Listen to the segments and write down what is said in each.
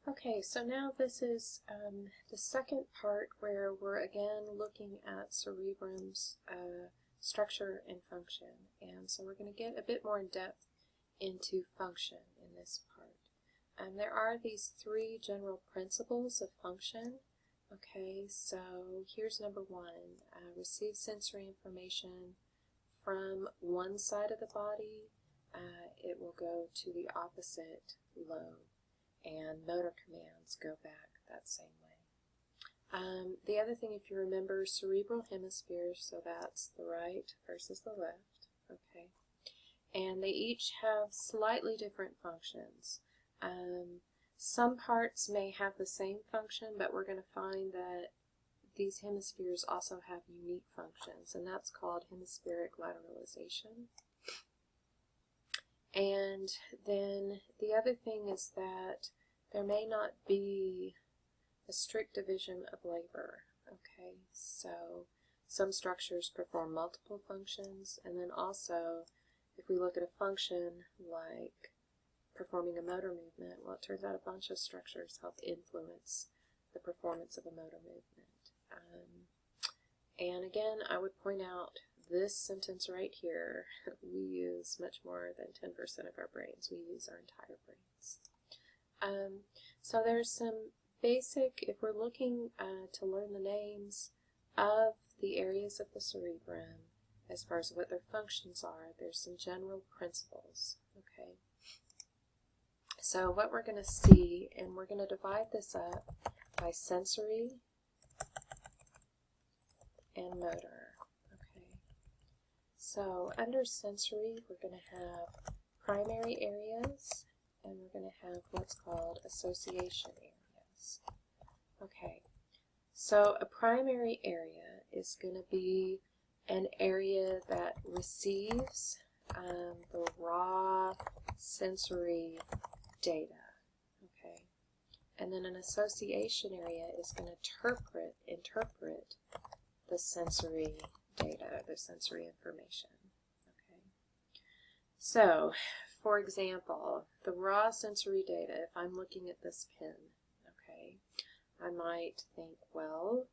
Okay, so now this is the second part where we're again looking at cerebrum's structure and function. And so we're going to get a bit more in depth into function in this part. There are these three general principles of function. Okay, so here's number one. Receive sensory information from one side of the body. It will go to the opposite lobe. And motor commands go back that same way. The other thing, if you remember, cerebral hemispheres, so that's the right versus the left, okay, and they each have slightly different functions. Some parts may have the same function, but we're going to find that these hemispheres also have unique functions, and that's called hemispheric lateralization. And then the other thing is that there may not be a strict division of labor. Okay, so some structures perform multiple functions, and then also if we look at a function like performing a motor movement, well, it turns out a bunch of structures help influence the performance of a motor movement. And again, I would point out this sentence right here, we use much more than 10% of our brains. We use our entire brains. So there's some basic, if we're looking to learn the names of the areas of the cerebrum, as far as what their functions are, there's some general principles. Okay. So what we're going to see, and we're going to divide this up by sensory and motor. So under sensory, we're going to have primary areas, and we're going to have what's called association areas. Okay, so a primary area is going to be an area that receives the raw sensory data. Okay, and then an association area is going to interpret the sensory data, the sensory information. Okay. So, for example, the raw sensory data, if I'm looking at this pen, okay, I might think, well,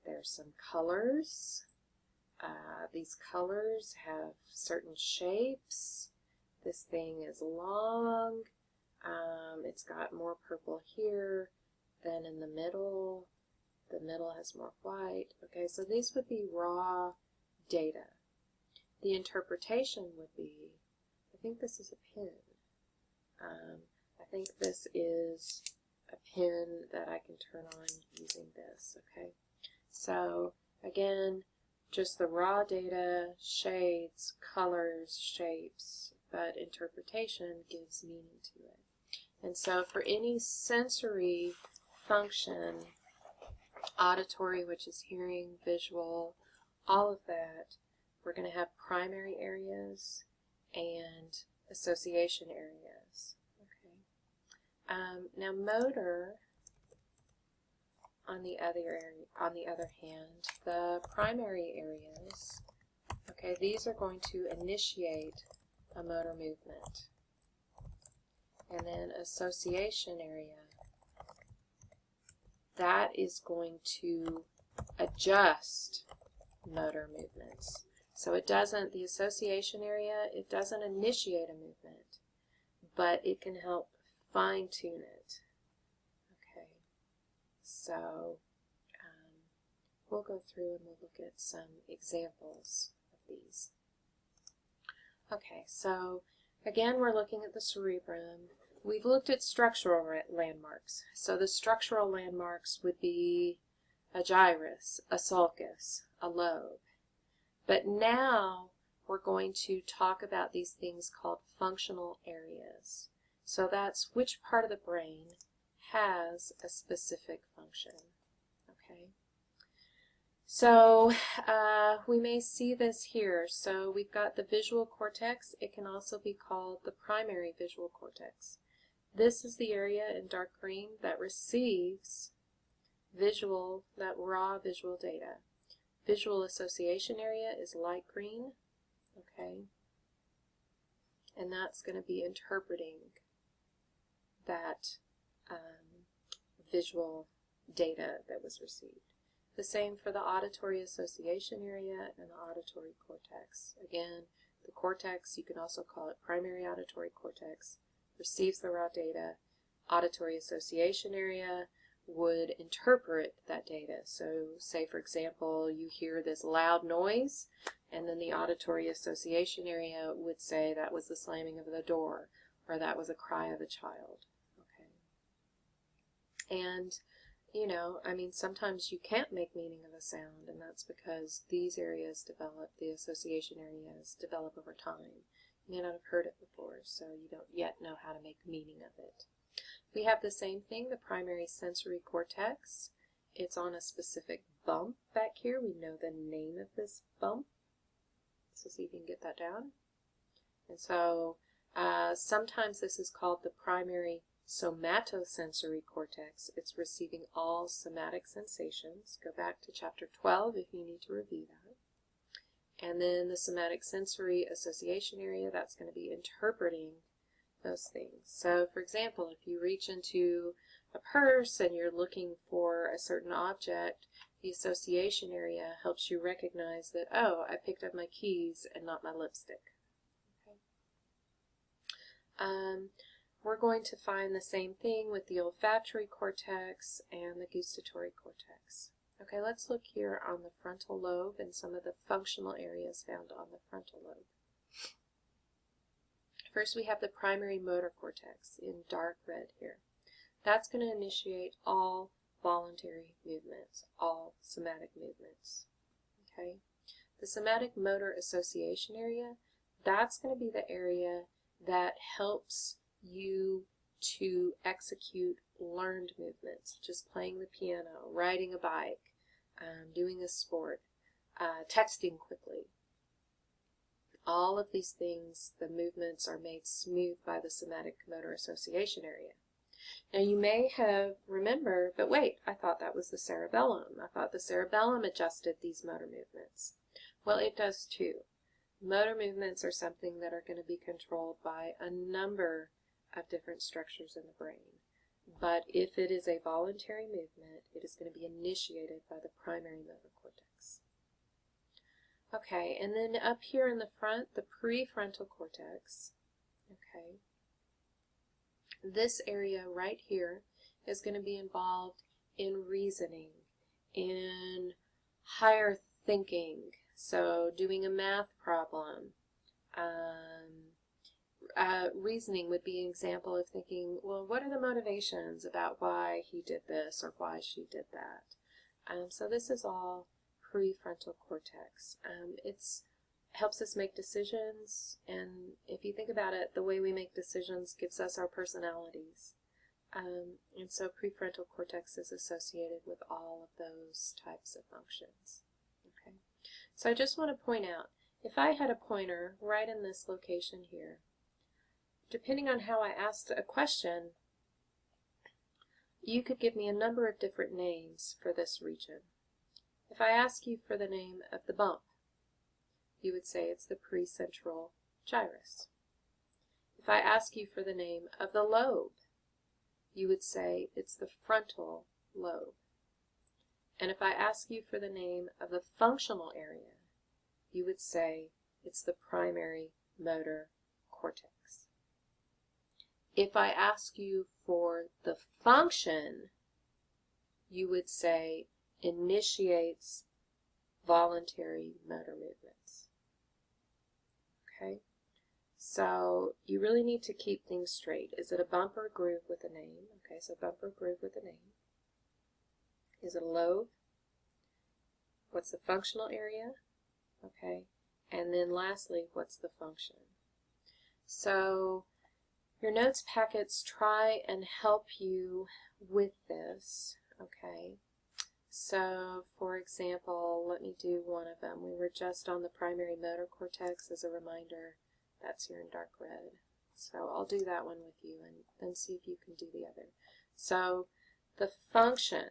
there's some colors. These colors have certain shapes. This thing is long. It's got more purple here than in the middle. The middle has more white. Okay, so these would be raw data. The interpretation would be, I think this is a pen. I think this is a pen that I can turn on using this. Okay, so again, just the raw data, shades, colors, shapes, but interpretation gives meaning to it. And so for any sensory function, auditory, which is hearing, visual, all of that, we're going to have primary areas and association areas. Okay. Now motor, on the other hand, the primary areas, okay, these are going to initiate a motor movement. And then association area, that is going to adjust motor movements. So it doesn't, the association area, it doesn't initiate a movement, but it can help fine-tune it. Okay, so we'll go through and we'll look at some examples of these. Okay, so again, we're looking at the cerebrum. We've looked at structural landmarks. So the structural landmarks would be a gyrus, a sulcus, a lobe. But now we're going to talk about these things called functional areas. So that's which part of the brain has a specific function. Okay. So we may see this here. So we've got the visual cortex. It can also be called the primary visual cortex. This is the area in dark green that receives visual, that raw visual data. Visual association area is light green, okay, and that's going to be interpreting that visual data that was received. The same for the auditory association area and the auditory cortex. Again, the cortex, you can also call it primary auditory cortex, receives the raw data. Auditory association area would interpret that data. So say, for example, you hear this loud noise, and then the auditory association area would say that was the slamming of the door, or that was a cry of a child. Okay. And, you know, I mean, sometimes you can't make meaning of a sound, and that's because these areas develop, the association areas develop over time. You may not have heard it before, so you don't yet know how to make meaning of it. We have the same thing, the primary sensory cortex. It's on a specific bump back here. We know the name of this bump. So see if you can get that down. And so sometimes this is called the primary somatosensory cortex. It's receiving all somatic sensations. Go back to chapter 12 if you need to review that. And then the somatic sensory association area, that's going to be interpreting those things. So for example, if you reach into a purse and you're looking for a certain object, the association area helps you recognize that, oh, I picked up my keys and not my lipstick. Okay. We're going to find the same thing with the olfactory cortex and the gustatory cortex. Okay, let's look here on the frontal lobe and some of the functional areas found on the frontal lobe. First, we have the primary motor cortex in dark red here. That's going to initiate all voluntary movements, all somatic movements. Okay? The somatic motor association area, that's going to be the area that helps you to execute learned movements, just playing the piano, riding a bike, doing a sport, texting quickly. All of these things, the movements are made smooth by the somatic motor association area. Now you may have remembered, but wait, I thought that was the cerebellum. I thought the cerebellum adjusted these motor movements. Well, it does too. Motor movements are something that are going to be controlled by a number of different structures in the brain. But if it is a voluntary movement, it is going to be initiated by the primary motor cortex. Okay, and then up here in the front, the prefrontal cortex. Okay. This area right here is going to be involved in reasoning, in higher thinking, so doing a math problem. Reasoning would be an example of thinking, well, what are the motivations about why he did this or why she did that? So this is all prefrontal cortex. It helps us make decisions, and if you think about it, the way we make decisions gives us our personalities. And so prefrontal cortex is associated with all of those types of functions. Okay. So I just want to point out, if I had a pointer right in this location here, depending on how I asked a question, you could give me a number of different names for this region. If I ask you for the name of the bump, you would say it's the precentral gyrus. If I ask you for the name of the lobe, you would say it's the frontal lobe. And if I ask you for the name of the functional area, you would say it's the primary motor cortex. If I ask you for the function, you would say initiates voluntary motor movements. Okay? So you really need to keep things straight. Is it a bump or a groove with a name? Okay, so bump or groove with a name. Is it a lobe? What's the functional area? Okay, and then lastly, what's the function? So your notes packets try and help you with this. Okay, so for example, let me do one of them. We were just on the primary motor cortex as a reminder. That's here in dark red. So I'll do that one with you and then see if you can do the other. So the function,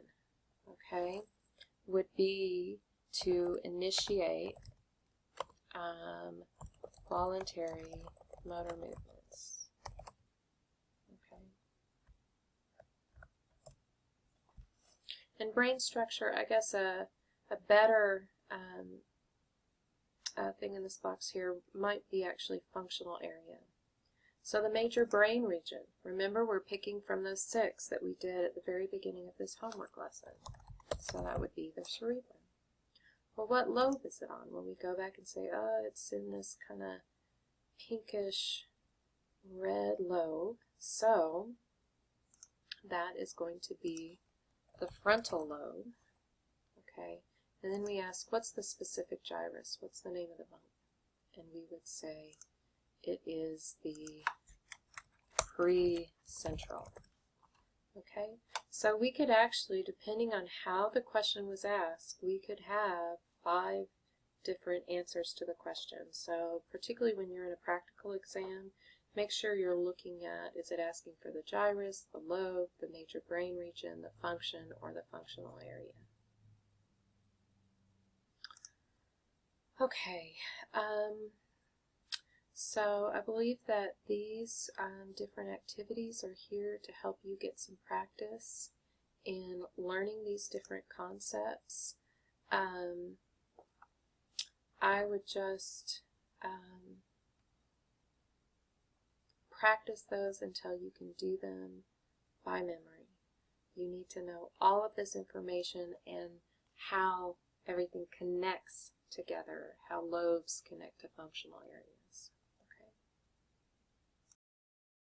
okay, would be to initiate voluntary motor movements. Okay. And brain structure, I guess a better thing in this box here might be actually functional area. So the major brain region, remember we're picking from those 6 that we did at the very beginning of this homework lesson. So that would be the cerebrum. Well, what lobe is it on? When we go back and say, oh, it's in this kind of pinkish red lobe, so that is going to be the frontal lobe. Okay, and then we ask, what's the specific gyrus? What's the name of the bone? And we would say it is the precentral. Okay, so we could actually, depending on how the question was asked, we could have 5 different answers to the question. So particularly when you're in a practical exam, make sure you're looking at, is it asking for the gyrus, the lobe, the major brain region, the function, or the functional area? Okay, so I believe that these different activities are here to help you get some practice in learning these different concepts. I would just practice those until you can do them by memory. You need to know all of this information and how everything connects together, how lobes connect to functional areas.